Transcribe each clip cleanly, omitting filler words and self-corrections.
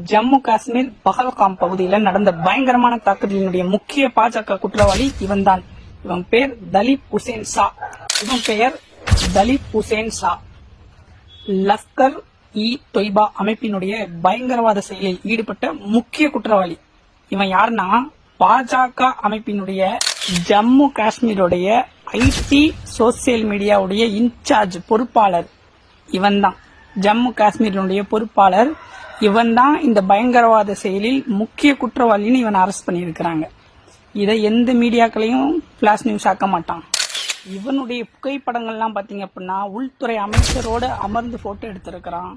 ஜம்மு காஷ்மீர் பஹல்காம் பகுதியில் நடந்த பயங்கரமான தாக்குதலினுடைய முக்கிய பாஜக குற்றவாளி இவன்தான். இவன் பேர் தலீப் ஹுசேன் ஷா. லஷ்கர் இ தொய்பா அமைப்பினுடைய பயங்கரவாத செயலில் ஈடுபட்ட முக்கிய குற்றவாளி. இவன் யாருன்னா பாஜக அமைப்பினுடைய ஜம்மு காஷ்மீருடைய ஐடி சோசியல் மீடியாவுடைய இன்சார்ஜ் பொறுப்பாளர் இவன் தான். ஜம்மு காஷ்மீரினுடைய பொறுப்பாளர் இவன் தான். இந்த பயங்கரவாத செயலில் முக்கிய குற்றவாளின்னு இவனை அரெஸ்ட் பண்ணியிருக்கிறாங்க. இதை எந்த மீடியாக்களையும் பிளாஷ் நியூஸ் ஆக்க மாட்டான். இவனுடைய புகைப்படங்கள்லாம் பாத்தீங்க அப்படின்னா உள்துறை அமைச்சரோட அமர்ந்து போட்டோ எடுத்திருக்கிறான்.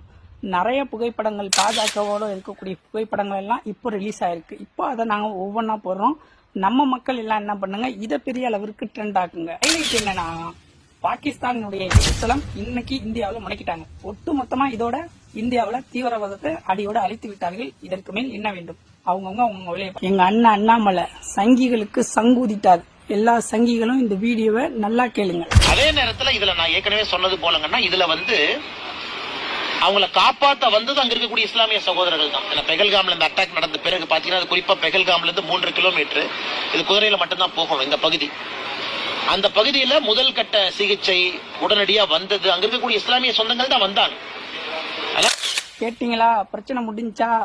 நிறைய புகைப்படங்கள் பாஜகவோட இருக்கக்கூடிய புகைப்படங்கள் எல்லாம் இப்போ ரிலீஸ் ஆயிருக்கு. இப்போ அதை நாங்க ஒவ்வொன்றா போடுறோம். நம்ம மக்கள் எல்லாம் என்ன பண்ணுங்க, இதை பெரிய அளவிற்கு ட்ரெண்ட் ஆக்குங்க. ஹைலைட் என்னன்னா, பாகிஸ்தானுடைய ஏவுதளம் இன்னைக்கு இந்தியாவில் முடக்கிட்டாங்க. ஒட்டு மொத்தமா இதோட இந்தியாவில் தீவிரவாதத்தை அடியோட அழித்து விட்டார்கள். இதற்கு மேல் என்ன வேண்டும்? அவங்க வேலையை. எங்க அண்ணா அண்ணாமலை சங்கிகளுக்கு சங்கூதிட்டார். எல்லா சங்கிகளும் இந்த வீடியோவை நல்லா கேளுங்க. அதே நேரத்தில் இதுல நான் ஏற்கனவே சொன்னது போலங்கன்னா, இதுல அவங்கள காப்பாற்ற வந்தது அங்க இருக்கக்கூடிய இஸ்லாமிய சகோதரர்கள் தான். பெகல்காம்ல இந்த அட்டாக் நடந்த பிறகு பாத்தீங்கன்னா, அது குறிப்பா பெகல்காம்ல இருந்து 3 கிலோமீட்டர் இது குதிரையில மட்டும்தான் போகணும் இந்த பகுதி. அந்த பகுதியில முதல் கட்ட சிகிச்சை உடனடியா வந்தது அங்க இருக்கக்கூடிய இஸ்லாமிய சொந்தங்கள் தான் வந்தாங்க. கேட்டீங்களா? பிரச்சனை முடிஞ்சா